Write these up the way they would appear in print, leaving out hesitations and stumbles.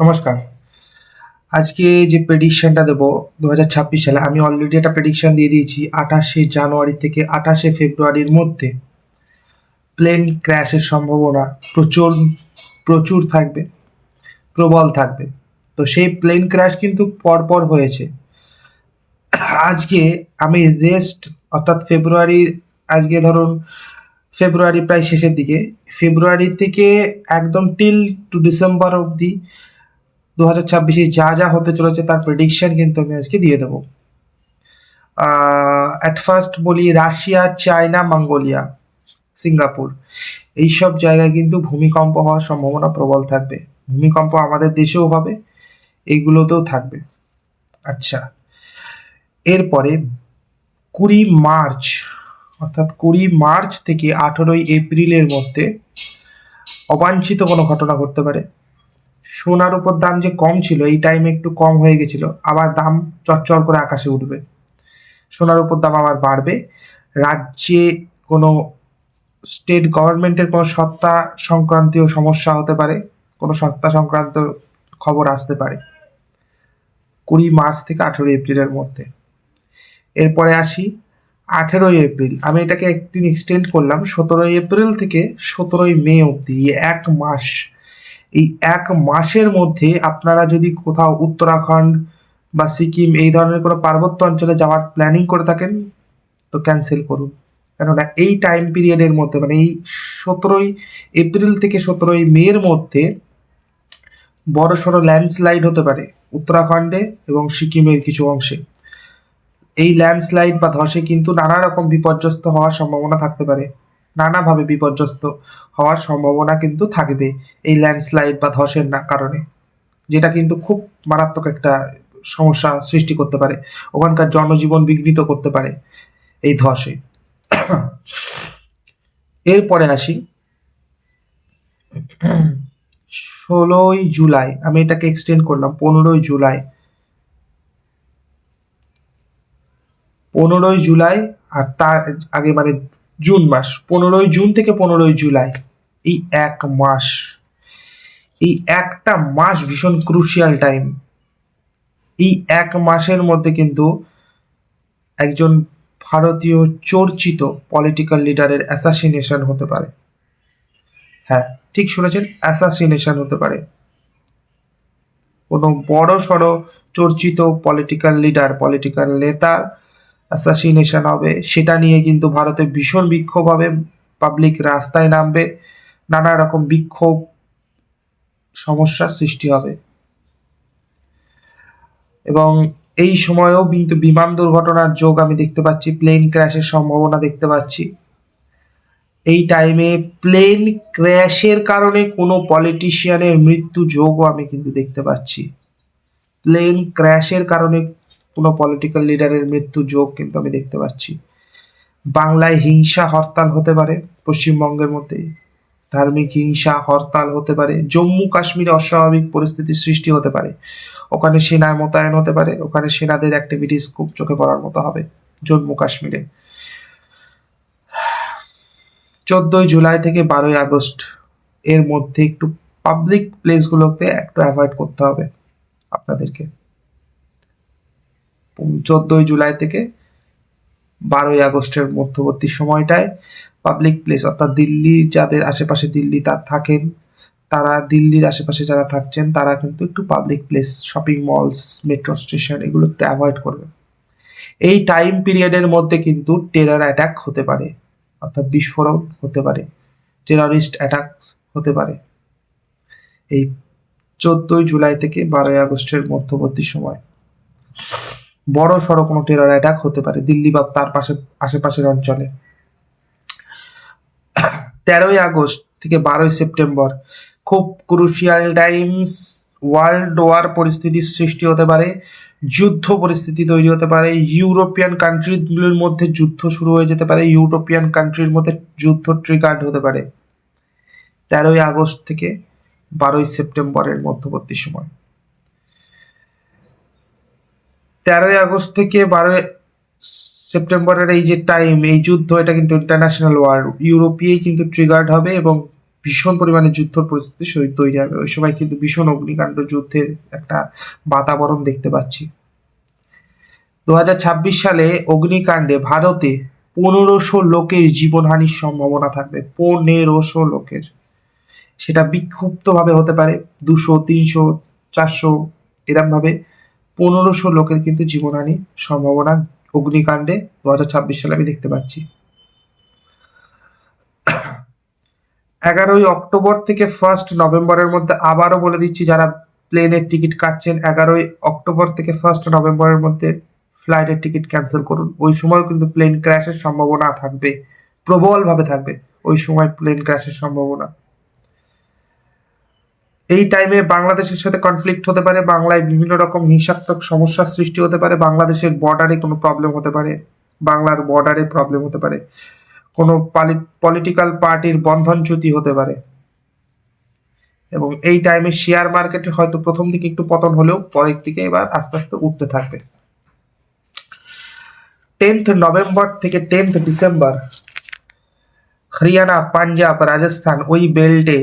নমস্কার। আজকে যে প্রেডিকশনটা দেবো 2026 সালে, আমি অলরেডি একটা প্রেডিকশন দিয়ে দিয়েছি। 28শে জানুয়ারি থেকে 28শে ফেব্রুয়ারির মধ্যে প্লেন ক্র্যাশের সম্ভাবনা প্রচুর প্রচুর থাকবে, প্রবল থাকবে। তো সেই প্লেন ক্র্যাশ কিন্তু পরপর হয়েছে। আজকে আমি রেস্ট, অর্থাৎ ফেব্রুয়ারির, আজকে ধরুন ফেব্রুয়ারি প্রায় শেষের দিকে, ফেব্রুয়ারি থেকে একদম টিল টু ডিসেম্বর অবধি 2026 যা যা হতে চলেছে তার প্রেডিকশন কিন্তু আমি আজকে দিয়ে দেবো। অ্যাট ফার্স্ট বলি, রাশিয়া, চায়না, মঙ্গোলিয়া, সিঙ্গাপুর, এইসব জায়গায় কিন্তু ভূমিকম্প হওয়ার সম্ভাবনা প্রবল থাকবে। ভূমিকম্প আমাদের দেশেও হবে, এইগুলোতেও থাকবে। আচ্ছা, এরপরে 20 মার্চ, অর্থাৎ 20 মার্চ থেকে 18ই এপ্রিলের মধ্যে অবাঞ্ছিত কোনো ঘটনা ঘটতে পারে। সোনার উপর দাম যে কম ছিল, এই টাইমে একটু কম হয়ে গেছিল, আবার দাম চচ্চর করে আকাশে উঠবে। সোনার উপর দাম আবার বাড়বে। রাজ্যে কোনো স্টেট গভর্নমেন্টের কোনো সত্তা সংক্রান্তীয় সমস্যা হতে পারে, কোনো সত্তা সংক্রান্ত খবর আসতে পারে 20 মার্চ থেকে 18ই এপ্রিলের মধ্যে। এরপরে আসি 18ই এপ্রিল, আমি এটাকে একদিন এক্সটেন্ড করলাম 17ই এপ্রিল থেকে 17ই মে অবধি। এই 1 মাস, এই 1 মাসের মধ্যে আপনারা যদি কোথাও উত্তরাখণ্ড বা সিকিম এই ধরনের কোনো পার্বত্য অঞ্চলে যাওয়ার প্ল্যানিং করে থাকেন তো ক্যান্সেল করুন। কেননা এই টাইম পিরিয়ডের মধ্যে, মানে এই 17ই এপ্রিল থেকে 17ই মের মধ্যে বড় সড়ো ল্যান্ডস্লাইড হতে পারে উত্তরাখণ্ডে এবং সিকিমের কিছু অংশে। এই ল্যান্ডস্লাইড বা ধসে কিন্তু নানা রকম বিপর্যস্ত হওয়ার সম্ভাবনা থাকতে পারে, নানাভাবে বিপর্যস্ত হওয়ার সম্ভাবনা কিন্তু থাকবে এই ল্যান্ডস্লাইড বা ধসের কারণে, যেটা কিন্তু খুব মারাত্মক একটা সমস্যা সৃষ্টি করতে পারে, ওখানকার জনজীবন বিঘ্নিত করতে পারে এই ধসে। এরপরে আসি 16ই জুলাই, আমি এটাকে এক্সটেন্ড করলাম 15ই জুলাই। 15ই জুলাই আর তার আগে মানে জুন মাস, 15ই জুন থেকে 15ই জুলাই, এই 1 মাস, এই একটা মাস ভীষণ ক্রুশিয়াল টাইম। এই 1 মাসের মধ্যে কিন্তু একজন ভারতীয় চর্চিত পলিটিক্যাল লিডারের অ্যাসাসিনেশন হতে পারে। হ্যাঁ, ঠিক শুনেছেন, অ্যাসাসিনেশন হতে পারে। কোনো বড় সড়ো চর্চিত পলিটিক্যাল লিডার, পলিটিক্যাল নেতা অ্যাসাসিনেশন হবে, সেটা নিয়ে কিন্তু ভারতে ভীষণ বিক্ষোভ হবে, পাবলিক রাস্তায় নামবে, নানা রকম বিক্ষোভ, সমস্যার সৃষ্টি হবে। এবং এই সময়েও কিন্তু বিমান দুর্ঘটনার যোগ আমি দেখতে পাচ্ছি, প্লেন ক্র্যাশের সম্ভাবনা দেখতে পাচ্ছি। এই টাইমে প্লেন ক্র্যাশের কারণে কোনো পলিটিশিয়ানের মৃত্যু যোগও আমি কিন্তু দেখতে পাচ্ছি। প্লেন ক্র্যাশের কারণে কোনো পলিটিক্যাল লিডারের মৃত্যু যোগ কিন্তু আমি দেখতে পাচ্ছি। বাংলায় হিংসা হরতাল হতে পারে, পশ্চিমবঙ্গের মধ্যে ধার্মিক হিংসা হরতাল হতে পারে। জম্মু কাশ্মীরে অস্বাভাবিক পরিস্থিতির সৃষ্টি হতে পারে, ওখানে সেনা মোতায়েন হতে পারে, ওখানে সেনাদের অ্যাক্টিভিটিস খুব চোখে পড়ার মতো হবে জম্মু কাশ্মীরে। 14ই জুলাই থেকে 12ই আগস্ট এর মধ্যে একটু পাবলিক প্লেসগুলোতে একটু অ্যাভয়েড করতে হবে আপনাদেরকে। 14ই জুলাই থেকে 12ই আগস্টের মধ্যবর্তী সময়টায় পাবলিক প্লেস, অর্থাৎ দিল্লির যাদের আশেপাশে দিল্লি তার থাকেন, তারা দিল্লির আশেপাশে যারা থাকছেন তারা কিন্তু একটু public place, shopping malls, metro station, এগুলো একটু অ্যাভয়েড করবেন। এই টাইম পিরিয়ডের মধ্যে কিন্তু টেরর অ্যাটাক হতে পারে, অর্থাৎ বিস্ফোরণ হতে পারে, টেররিস্ট অ্যাটাক হতে পারে এই 14ই জুলাই থেকে 12ই আগস্টের মধ্যবর্তী সময়। বড় সড়ো কোনো টেরর অ্যাটাক হতে পারে দিল্লি বা তার পাশে আশেপাশের অঞ্চলে। 13ই আগস্ট থেকে 12ই সেপ্টেম্বর খুব ক্রুশিয়াল টাইমস, ওয়ার্ল্ড ওয়ার পরিস্থিতির সৃষ্টি হতে পারে, যুদ্ধ পরিস্থিতি তৈরি হতে পারে, ইউরোপিয়ান কান্ট্রিগুলোর মধ্যে যুদ্ধ শুরু হয়ে যেতে পারে, ইউরোপিয়ান কান্ট্রির মধ্যে যুদ্ধ ট্রিগার্ড হতে পারে 13ই আগস্ট থেকে 12ই সেপ্টেম্বরের মধ্যবর্তী সময়। 13ই আগস্ট থেকে 12ই সেপ্টেম্বরের এই যে টাইম, এই যুদ্ধ, এটা কিন্তু ইন্টারন্যাশনাল ওয়ার, ইউরোপেই কিন্তু ট্রিগার্ড হবে এবং ভীষণ পরিমাণে যুদ্ধ পরিস্থিতি তৈরি হবে। ওই সময় কিন্তু ভীষণ অগ্নিকাণ্ড, যুদ্ধের একটা বাতাবরণ দেখতে পাচ্ছি। 2026 সালে অগ্নিকাণ্ডে ভারতে 1500 লোকের জীবনহানির সম্ভাবনা থাকবে, 1500 লোকের। সেটা বিক্ষুব্ধভাবে হতে পারে, 200, 300, 400 এরম ভাবে 1500 লোকের কিন্তু জীবনহানির সম্ভাবনা অগ্নিকাণ্ডে 2026 সালে আমি দেখতে পাচ্ছি। 11ই অক্টোবর থেকে 1 নভেম্বরের মধ্যে, আবারও বলে দিচ্ছি যারা প্লেনের টিকিট কাটছেন, 11ই অক্টোবর থেকে 1 নভেম্বরের মধ্যে ফ্লাইটের টিকিট ক্যান্সেল করুন। ওই সময় কিন্তু প্লেন ক্র্যাশের সম্ভাবনা থাকবে, প্রবলভাবে থাকবে ওই সময় প্লেন ক্র্যাশের সম্ভাবনা। এই টাইমে বাংলাদেশের সাথে কনফ্লিক্ট হতে পারে, বাংলায় বিভিন্ন রকম হিংসাত্মক সমস্যার সৃষ্টি হতে পারে, বাংলাদেশের বর্ডারে কোনো প্রবলেম হতে পারে, বাংলার বর্ডারে প্রবলেম হতে পারে, কোনো পলিটিক্যাল পার্টির বন্ধনচ্যুতি হতে পারে। এবং এই টাইমে শেয়ার মার্কেটে হয়তো প্রথম দিকে একটু পতন হলেও পরের দিকে এবার আস্তে আস্তে উঠতে থাকবে। 10th নভেম্বর থেকে 10th ডিসেম্বর হরিয়ানা, পাঞ্জাব, রাজস্থান ওই বেল্টে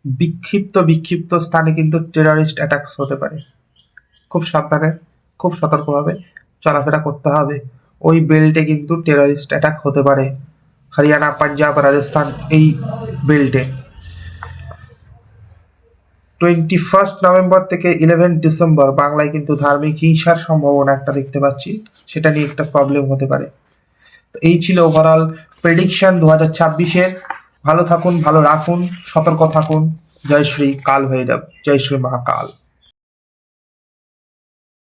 বিক্ষিপ্ত স্থানে কিন্তু টেররিস্ট অ্যাটাকস হতে পারে। খুব সাবধানে, খুব সতর্কভাবে চলাফেরা করতে হবে। ওই বেল্টে কিন্তু টেররিস্ট অ্যাটাক হতে পারে, হরিয়ানা, পাঞ্জাব, রাজস্থান এই বেল্টে। 21 নভেম্বর থেকে 11 ডিসেম্বর বাংলায় কিন্তু ধার্মিক হিংসার সম্ভাবনা একটা দেখতে পাচ্ছি, সেটা নিয়ে একটা প্রবলেম হতে পারে। তো এই ছিল ওভারঅল প্রেডিকশন 2026-এর। ভালো থাকুন, ভালো রাখুন, সতর্ক থাকুন। জয় শ্রী কাল ভৈরব, জয় শ্রী মহাকাল।